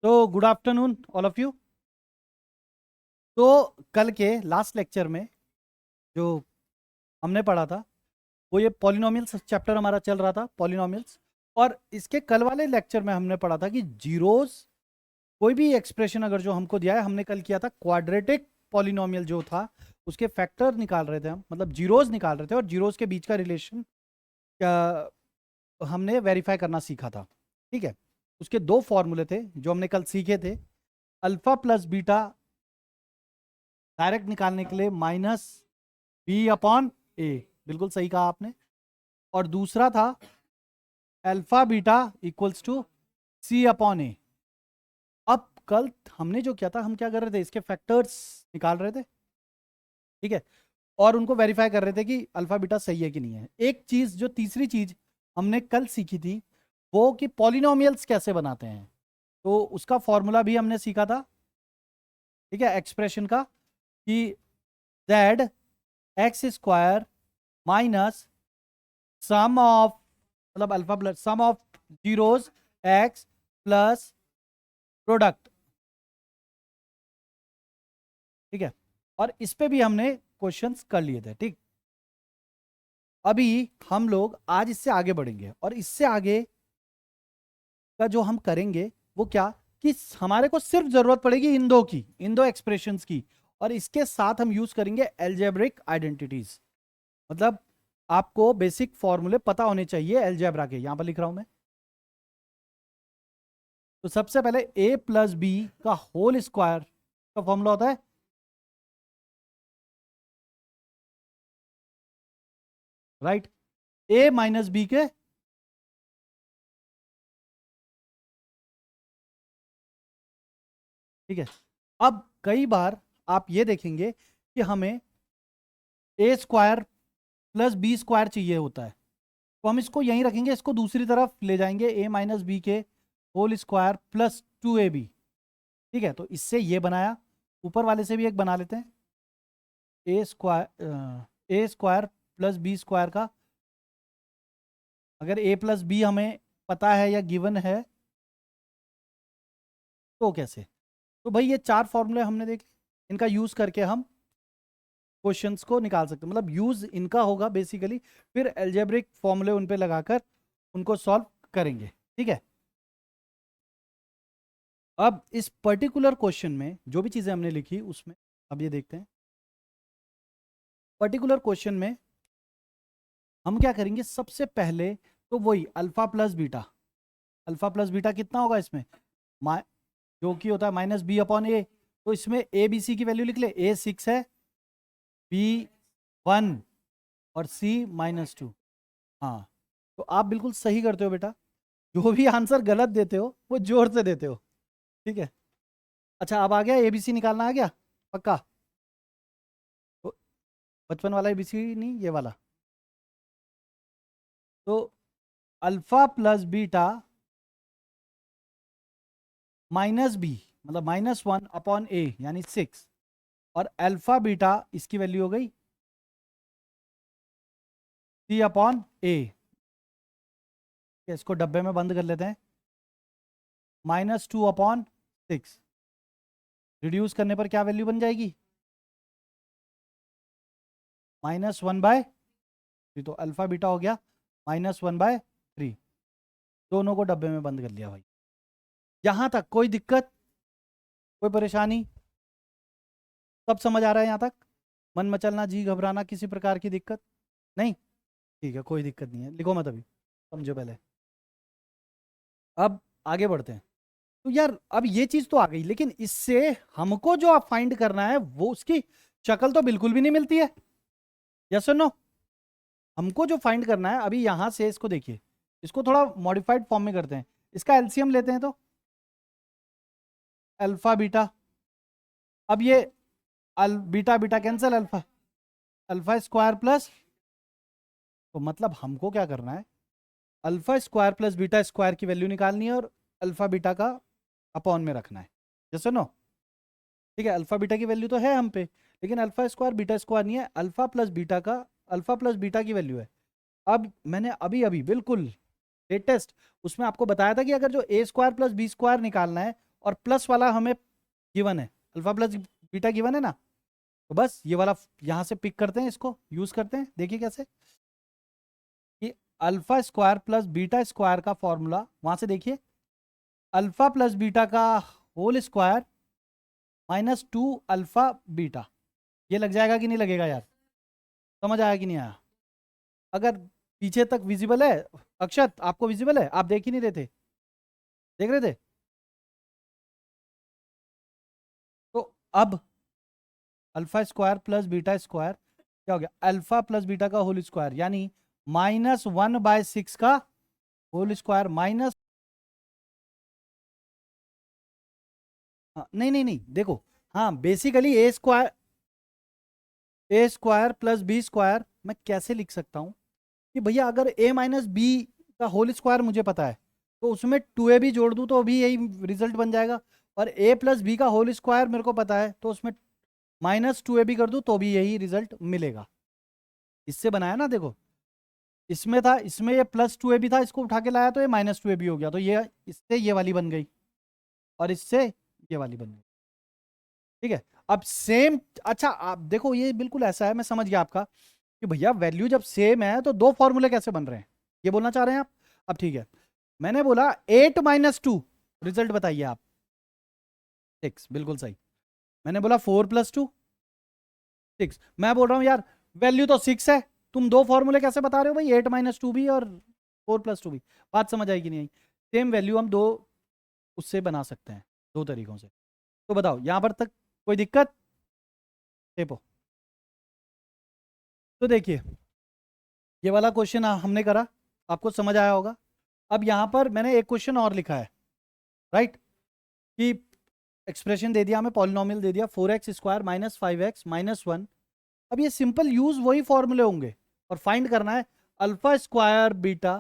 तो good afternoon all of you. तो कल के लास्ट लेक्चर में जो हमने पढ़ा था वो ये पॉलिनोमियल्स चैप्टर हमारा चल रहा था, पॉलिनोमियल्स। और इसके कल वाले लेक्चर में हमने पढ़ा था कि जीरोस, कोई भी एक्सप्रेशन अगर जो हमको दिया है, हमने कल किया था क्वाड्रेटिक पॉलिनोमियल जो था उसके फैक्टर निकाल रहे थे हम, मतलब जीरोस निकाल रहे थे और जीरोस के बीच का रिलेशन हमने वेरीफाई करना सीखा था। ठीक है, उसके दो फॉर्मूले थे जो हमने कल सीखे थे। अल्फा प्लस बीटा डायरेक्ट निकालने के लिए माइनस बी अपॉन ए, बिल्कुल सही कहा आपने। और दूसरा था alpha beta equals to C upon A. अब कल हमने जो किया था, हम क्या कर रहे थे, इसके फैक्टर्स निकाल रहे थे। ठीक है, और उनको वेरीफाई कर रहे थे कि अल्फा बीटा सही है कि नहीं है। एक चीज, जो तीसरी चीज हमने कल सीखी थी, वो कि पॉलिनोमियल्स कैसे बनाते हैं, तो उसका फॉर्मूला भी हमने सीखा था। ठीक है, एक्सप्रेशन का कि Z X square minus sum of, मतलब alpha plus sum of zeros X plus product. ठीक है, और इस पे भी हमने क्वेश्चंस कर लिए थे। ठीक, अभी हम लोग आज इससे आगे बढ़ेंगे और इससे आगे का जो हम करेंगे वो क्या, कि हमारे को सिर्फ जरूरत पड़ेगी इन दो एक्सप्रेशंस की, और इसके साथ हम यूज करेंगे एल्जेब्रिक आइडेंटिटीज। मतलब आपको बेसिक फॉर्मूले पता होने चाहिए एल्जेब्रा के, यहां पर लिख रहा हूं मैं। तो सबसे पहले a प्लस बी का होल स्क्वायर का फॉर्मूला होता है राइट, a माइनस बी के, ठीक है। अब कई बार आप ये देखेंगे कि हमें a square plus B square चाहिए होता है, तो हम इसको यहीं रखेंगे, इसको दूसरी तरफ ले जाएंगे, a माइनस बी के होल स्क्वायर प्लस 2ab। ठीक है, तो इससे ये बनाया, ऊपर वाले से भी एक बना लेते हैं, ए स्क्वायर प्लस बी स्क्वायर का। अगर a प्लस बी हमें पता है या गिवन है तो कैसे, तो भाई ये चार फॉर्मूले हमने देखे, इनका यूज करके हम क्वेश्चंस को निकाल सकते हैं। मतलब यूज इनका होगा बेसिकली, फिर एल्जेब्रिक फॉर्मूले उन पे लगाकर उनको सॉल्व करेंगे। ठीक है, अब इस पर्टिकुलर क्वेश्चन में जो भी चीजें हमने लिखी उसमें अब ये देखते हैं। पर्टिकुलर क्वेश्चन में हम क्या करेंगे, सबसे पहले तो वही alpha plus beta. Alpha plus beta कितना होगा इसमें, मा- जो कि होता है माइनस बी अपॉन ए। तो इसमें ए बी सी की वैल्यू लिख ले, ए 6 है, बी 1 और सी -2। हाँ, तो आप बिल्कुल सही करते हो बेटा, जो भी आंसर गलत देते हो वो जोर से देते हो। ठीक है, अच्छा अब आ गया, एबीसी निकालना आ गया पक्का। तो बचपन वाला एबीसी नहीं, ये वाला। तो alpha plus beta minus B, मतलब -1 अपॉन ए यानी 6, और अल्फा बीटा इसकी वैल्यू हो गई सी अपॉन ए। इसको डब्बे में बंद कर लेते हैं, -2 अपॉन 6, रिड्यूस करने पर क्या वैल्यू बन जाएगी, -1/3। तो अल्फा बीटा हो गया -1/3। दोनों को डब्बे में बंद कर लिया भाई। यहां तक कोई दिक्कत, कोई परेशानी, सब समझ आ रहा है यहाँ तक, मन मचलना जी घबराना किसी प्रकार की दिक्कत नहीं। ठीक है, कोई दिक्कत नहीं है, लिखो मत अभी, समझो पहले। अब आगे बढ़ते हैं। तो यार अब ये चीज तो आ गई, लेकिन इससे हमको जो आप फाइंड करना है वो उसकी शक्ल तो बिल्कुल भी नहीं मिलती है। यस और नो, हमको जो फाइंड करना है अभी यहां से, इसको देखिए, इसको थोड़ा मॉडिफाइड फॉर्म में करते हैं, इसका एलसीएम लेते हैं। तो अल्फा बीटा, अब ये beta beta cancel, alpha alpha square plus, तो मतलब हमको क्या करना है, alpha square plus beta square की वैल्यू निकालनी है और अल्फा बीटा का अपॉन में रखना है। जैसे नो, ठीक है, अल्फा बीटा की वैल्यू तो है हम पे, लेकिन अल्फा स्क्वायर बीटा स्क्वायर नहीं है, अल्फा प्लस बीटा का, अल्फा प्लस बीटा की वैल्यू है। अब मैंने अभी अभी बिल्कुल लेटेस्ट उसमें आपको बताया था कि अगर जो ए स्क्वायर प्लस बी स्क्वायर निकालना है और प्लस वाला हमें गिवन है, अल्फा प्लस बीटा गिवन है ना, तो बस ये वाला यहां से पिक करते हैं, इसको यूज करते हैं। देखिए कैसे कि alpha square plus beta square का फॉर्मूला वहां से देखिए, अल्फा प्लस बीटा का होल स्क्वायर -2 अल्फा बीटा। ये लग जाएगा कि नहीं लगेगा यार? समझ आया कि नहीं आया? अगर पीछे तक विजिबल है अक्षत, आपको विजिबल है? आप देख ही नहीं रहे थे, देख रहे थे? तो अब alpha square plus beta square क्या हो गया? अल्फा प्लस बीटा का होल स्क्वायर, यानी -1/6 का होल स्क्वायर माइनस, नहीं नहीं नहीं देखो, हाँ बेसिकली ए स्क्वायर प्लस बी स्क्वायर मैं कैसे लिख सकता हूं कि भैया अगर a माइनस बी का होल स्क्वायर मुझे पता है तो उसमें 2a भी जोड़ दूं तो भी यही रिजल्ट बन जाएगा, और a प्लस बी का होल स्क्वायर मेरे को पता है तो उसमें -2a भी कर दूं तो भी यही रिजल्ट मिलेगा। इससे बनाया ना, देखो इसमें था, इसमें ये +2a भी था, इसको उठा के लाया तो ये -2a भी हो गया, तो ये इससे ये वाली बन गई और इससे ये वाली बन गई। ठीक है, अब सेम, अच्छा आप देखो ये बिल्कुल ऐसा है, मैं समझ गया आपका कि भैया वैल्यू जब सेम है तो दो फॉर्मूले कैसे बन रहे हैं, ये बोलना चाह रहे हैं आप। अब ठीक है, मैंने बोला 8 - 2, रिजल्ट बताइए आप। 6, बिल्कुल सही। मैंने बोला 4 + 2 6, मैं बोल रहा हूं यार वैल्यू तो 6 है, तुम दो फॉर्मूले कैसे बता रहे हो भाई, 8 - 2 भी और 4 + 2 भी। बात समझ आई कि नहीं आई? सेम वैल्यू हम दो उससे बना सकते हैं, दो तरीकों से। तो बताओ यहां पर तक कोई दिक्कत? देखो तो देखिए, ये वाला क्वेश्चन हमने करा, आपको समझ आया होगा। अब यहां पर मैंने एक क्वेश्चन और लिखा है, राइट, कि एक्सप्रेशन दे दिया हमें, पॉलिनोमियल दे दिया 4x² - 5x - 1। अब ये सिंपल यूज वही फॉर्मूले होंगे और फाइंड करना है alpha square beta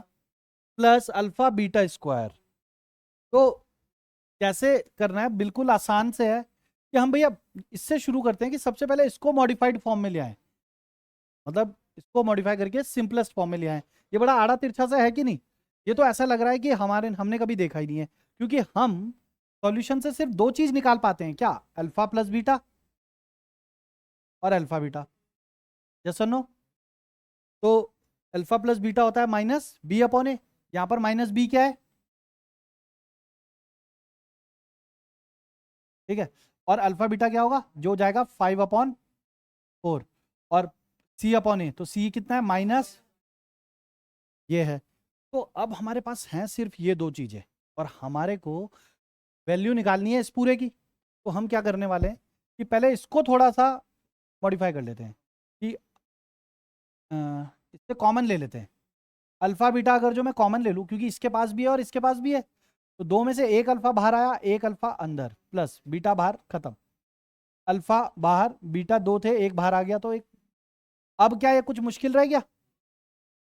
plus alpha beta square. तो कैसे करना है? बिल्कुल आसान से है कि हम भैया इससे शुरू करते हैं कि सबसे पहले इसको मॉडिफाइड फॉर्म में ले आए, मतलब इसको मॉडिफाई करके सिंपलेस्ट फॉर्म में ले आए। ये बड़ा आड़ा तिरछा सा है कि नहीं? ये तो ऐसा लग रहा है कि हमने कभी देखा ही नहीं है, क्योंकि हम सॉल्यूशन से सिर्फ दो चीज निकाल पाते हैं, क्या? अल्फा प्लस बीटा और अल्फा बीटा, यस और नो? तो अल्फा प्लस बीटा होता है -b/a, यहां पर -b क्या है? ठीक है, और अल्फा बीटा क्या होगा? जो जाएगा 5/4, और c/a, तो c कितना है? माइनस ये है। तो अब हमारे पास हैं सिर्फ ये दो चीजें और हमारे को वैल्यू निकालनी है इस पूरे की। तो हम क्या करने वाले हैं कि पहले इसको थोड़ा सा मॉडिफाई कर लेते हैं कि अ, इससे कॉमन ले लेते हैं। अल्फा बीटा अगर जो मैं कॉमन ले लूँ, क्योंकि इसके पास भी है और इसके पास भी है, तो दो में से एक अल्फा बाहर आया, एक अल्फा अंदर, प्लस बीटा बाहर, खत्म। अल्फा बाहर, बीटा दो थे, एक बाहर आ गया, तो एक। अब क्या ये कुछ मुश्किल रह गया?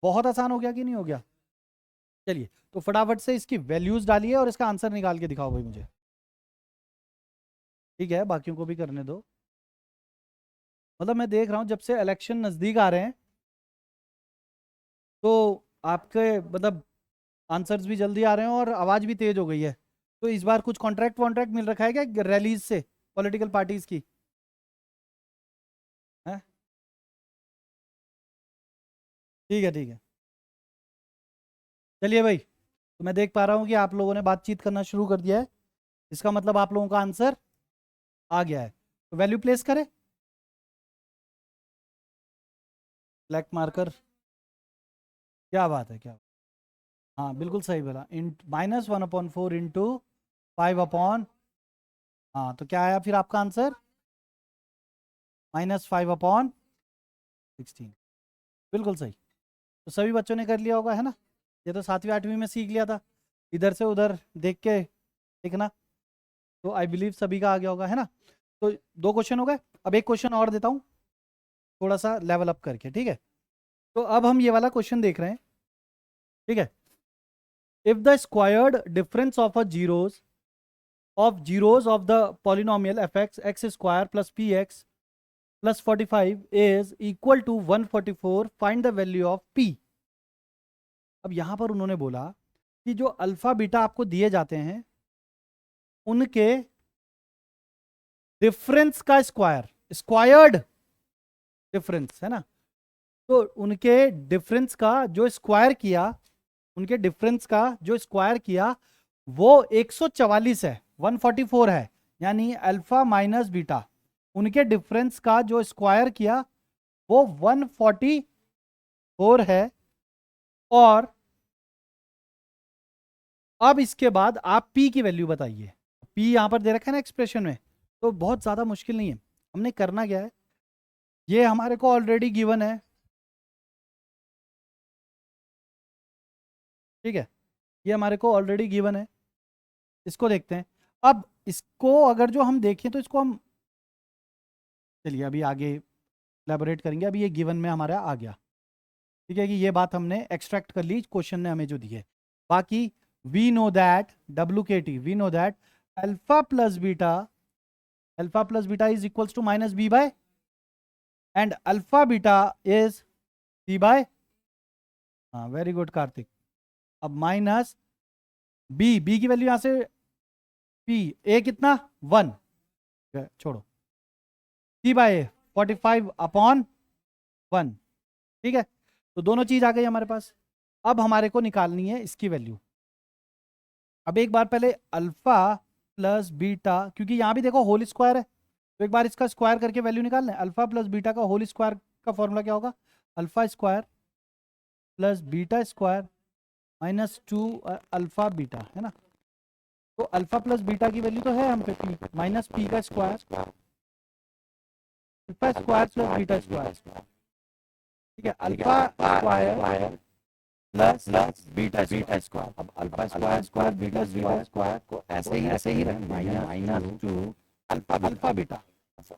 बहुत आसान हो गया कि नहीं हो गया? चलिए तो फटाफट से इसकी वैल्यूज डालिए और इसका आंसर निकाल के दिखाओ भाई मुझे। ठीक है, बाकियों को भी करने दो। मतलब मैं देख रहा हूँ जब से इलेक्शन नज़दीक आ रहे हैं तो आपके मतलब आंसर्स भी जल्दी आ रहे हैं और आवाज़ भी तेज हो गई है। तो इस बार कुछ कॉन्ट्रैक्ट वॉन्ट्रैक्ट मिल रखा है क्या रैलीज से, पॉलिटिकल पार्टीज की? है? ठीक है ठीक है। चलिए भाई, तो मैं देख पा रहा हूँ कि आप लोगों ने बातचीत करना शुरू कर दिया है, इसका मतलब आप लोगों का आंसर आ गया है। तो वैल्यू प्लेस करें, ब्लैक मार्कर। क्या बात है, क्या? हाँ बिल्कुल सही बोला, इन -1/4 इंटू 5/, हाँ तो क्या आया फिर आपका आंसर? -5/16। बिल्कुल सही। तो सभी बच्चों ने कर लिया होगा, है ना? ये तो 7वीं 8वीं में सीख लिया था, इधर से उधर देख के लिखना। तो आई बिलीव सभी का आ गया होगा, है ना? तो दो क्वेश्चन हो गए, अब एक क्वेश्चन और देता हूँ थोड़ा सा लेवल अप करके, ठीक है? तो अब हम ये वाला क्वेश्चन देख रहे हैं, ठीक है? If the squared difference of zeros of the polynomial fx x square plus px plus 45 is equal to 144, find the value of p। अब यहां पर उन्होंने बोला कि जो अल्फा बीटा आपको दिए जाते हैं उनके डिफरेंस का स्क्वायर, स्क्वायर्ड डिफरेंस है ना, तो उनके डिफरेंस का जो स्क्वायर किया, उनके डिफरेंस का जो स्क्वायर किया वो 144 है, 144 है, यानी अल्फा माइनस बीटा, उनके डिफरेंस का जो स्क्वायर किया वो 144 है। और अब इसके बाद आप p की वैल्यू बताइए। p यहां पर दे रखा है ना एक्सप्रेशन में, तो बहुत ज्यादा मुश्किल नहीं है। हमने करना क्या है, ये हमारे को ऑलरेडी गिवन है, ठीक है, ये हमारे को ऑलरेडी गिवन है, इसको देखते हैं। अब इसको अगर जो हम देखें तो इसको हम, चलिए अभी आगे एलैबोरेट करेंगे, अभी ये गिवन में हमारा आ गया, ठीक है, कि ये बात हमने एक्सट्रैक्ट कर ली क्वेश्चन ने हमें जो दी है। बाकी we know that WKT, we know that alpha plus beta, alpha plus beta is equals to minus B by, and alpha beta is C by, हाँ वेरी गुड कार्तिक। अब माइनस बी की वैल्यू यहां से, पी ए कितना 1, छोड़ो, सी bye 45/1, ठीक है, तो दोनों चीज आ गई हमारे पास। अब हमारे को निकालनी है इसकी वैल्यू। अब एक बार पहले अल्फा प्लस बीटा, क्योंकि यहां भी देखो होल स्क्वायर है, तो एक बार इसका स्क्वायर करके वैल्यू निकाल लें। अल्फा प्लस बीटा का होल स्क्वायर का फॉर्मूला क्या होगा, alpha square plus beta square minus 2 alpha beta, है ना। तो अल्फा प्लस बीटा की वैल्यू तो है हम पे पी, माइनस पी का square, alpha square plus beta square, ठीक है, alpha square plus beta square. अब अल्फा स्क्वायर बीटा स्क्वायर को ऐसे ही रखें, minus 2 alpha beta,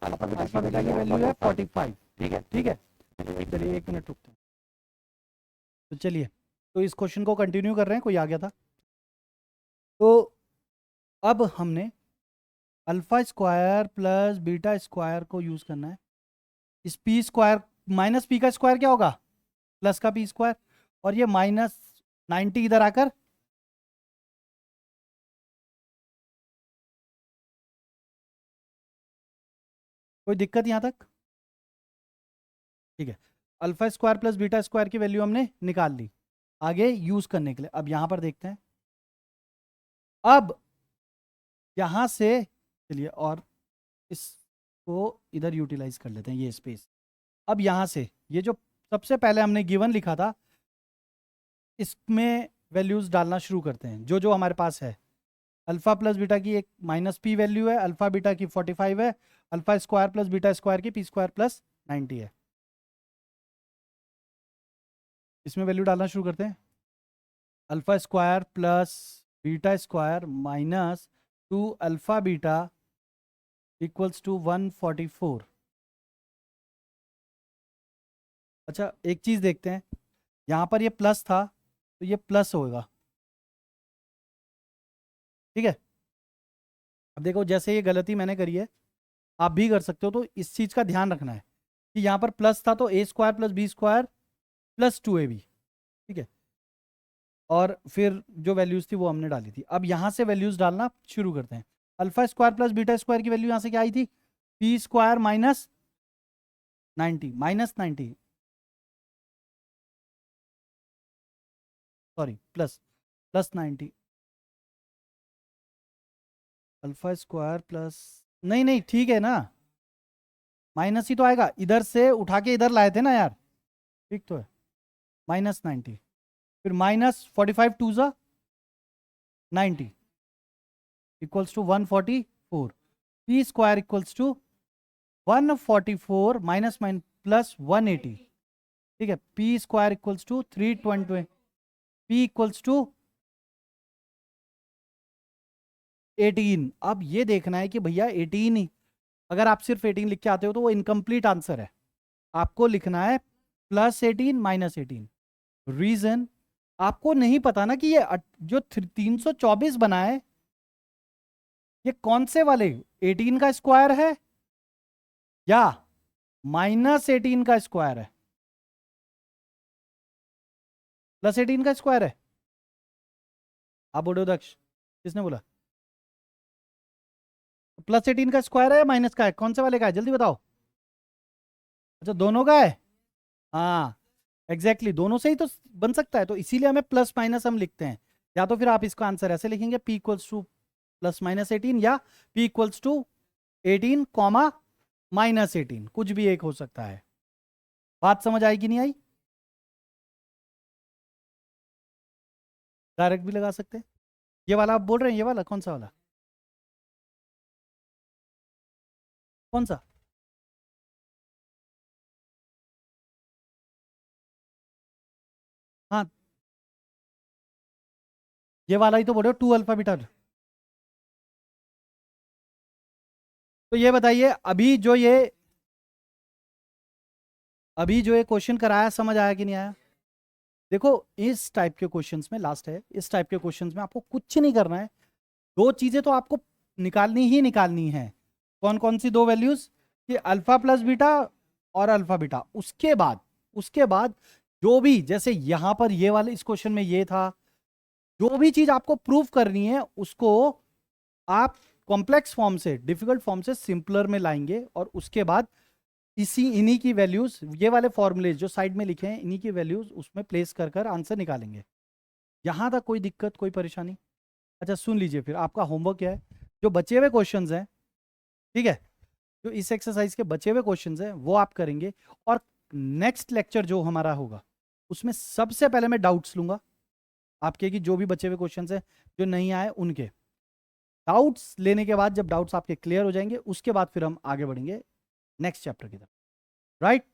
alpha beta की वैल्यू है 45, ठीक है। चलिए 1 मिनट रुकते हैं, तो चलिए, तो इस क्वेश्चन को कंटिन्यू कर रहे हैं, कोई आ गया था। तो अब हमने alpha square plus beta square को यूज करना है। इस पी स्क्वायर, माइनस पी का स्क्वायर क्या होगा, प्लस का पी स्क्वायर, और ये माइनस 90 इधर आकर, कोई दिक्कत यहां तक, ठीक है। Alpha square plus beta square की वैल्यू हमने निकाल ली आगे यूज करने के लिए। अब यहां पर देखते हैं, अब यहां से, चलिए और इसको इधर यूटिलाइज कर लेते हैं ये स्पेस। अब यहां से ये जो सबसे पहले हमने गिवन लिखा था, इसमें वैल्यूज डालना शुरू करते हैं जो जो हमारे पास है। अल्फा प्लस बीटा की एक माइनस पी वैल्यू है, अल्फा बीटा की 45 है, alpha square plus beta square की पी स्क्वायर प्लस 90 है। इसमें वैल्यू डालना शुरू करते हैं, alpha square plus beta square minus 2 alpha beta equals to 144। अच्छा एक चीज देखते हैं, यहाँ पर ये प्लस था तो ये प्लस होगा, ठीक है। अब देखो जैसे ये गलती मैंने करी है, आप भी कर सकते हो, तो इस चीज का ध्यान रखना है कि यहाँ पर प्लस था तो A square plus B square plus 2ab, ठीक है, और फिर जो वैल्यूज थी वो हमने डाली थी। अब यहाँ से वैल्यूज डालना शुरू करते हैं। Alpha square plus beta square की वैल्यू यहाँ से क्या आई थी, P square minus 90, minus 90, sorry plus, plus 90, alpha square plus, नहीं नहीं ठीक है ना, माइनस ही तो आएगा, इधर से उठा के इधर लाए थे ना यार, ठीक तो है, माइनस 90, फिर माइनस 45 टू ज़ा 90 equals to 144, P square equals to 144 minus mine plus 180, ठीक है, P square equals to 320, P equals to 18। अब ये देखना है कि भैया 18 ही, अगर आप सिर्फ 18 लिख के आते हो तो वो इनकम्प्लीट आंसर है, आपको लिखना है +18 -18। रीजन, आपको नहीं पता ना कि ये जो 324 बना है ये कौन से वाले 18 का स्क्वायर है या -18 का स्क्वायर है, +18 का स्क्वायर है। आप बोलो दक्ष, किसने बोला, +18 का स्क्वायर है या माइनस का है? कौन से वाले का है जल्दी बताओ। अच्छा दोनों का है। हाँ एग्जैक्टली दोनों से ही तो बन सकता है, तो इसीलिए हमें प्लस माइनस हम लिखते हैं। या तो फिर आप इसका आंसर ऐसे लिखेंगे p इक्वल्स टू +-18 या p इक्वल्स टू 18 कॉमा -18, कुछ भी एक हो सकता है। बात समझ आई कि नहीं आई? डायरेक्ट भी लगा सकते हैं। ये वाला आप बोल रहे हैं, ये वाला कौन सा वाला? कौन सा? हाँ ये वाला ही तो बोल रहे हो, 2 अल्फा बीटा। तो ये बताइए अभी जो ये क्वेश्चन कराया समझ आया कि नहीं आया? देखो इस टाइप के क्वेश्चंस में, लास्ट है, इस टाइप के क्वेश्चंस में आपको कुछ नहीं करना है। दो चीजें तो आपको निकालनी है। कौन कौन सी दो वैल्यूज? कि अल्फा प्लस बीटा और अल्फा बीटा। उसके बाद जो भी, जैसे यहां पर ये वाले इस क्वेश्चन में ये था, जो भी चीज आपको प्रूव करनी है उसको आप कॉम्प्लेक्स फॉर्म से डिफिकल्ट फॉर्म से सिंपलर में लाएंगे, और उसके बाद इन्हीं की वैल्यूज, ये वाले फॉर्मूले जो साइड में लिखे हैं, इन्हीं की वैल्यूज उसमें प्लेस कर कर आंसर निकालेंगे। यहां तक कोई दिक्कत, कोई परेशानी? अच्छा सुन लीजिए, फिर आपका होमवर्क क्या है, जो बचे हुए क्वेश्चंस हैं, ठीक है, जो इस एक्सरसाइज के बचे हुए क्वेश्चंस हैं वो आप करेंगे। और नेक्स्ट लेक्चर जो हमारा होगा उसमें सबसे पहले मैं डाउट्स लूंगा आपके, कि जो भी बचे हुए क्वेश्चंस हैं जो नहीं आए उनके डाउट्स लेने के बाद, जब डाउट्स आपके क्लियर हो जाएंगे उसके बाद फिर हम आगे बढ़ेंगे नेक्स्ट चैप्टर की तरफ, राइट?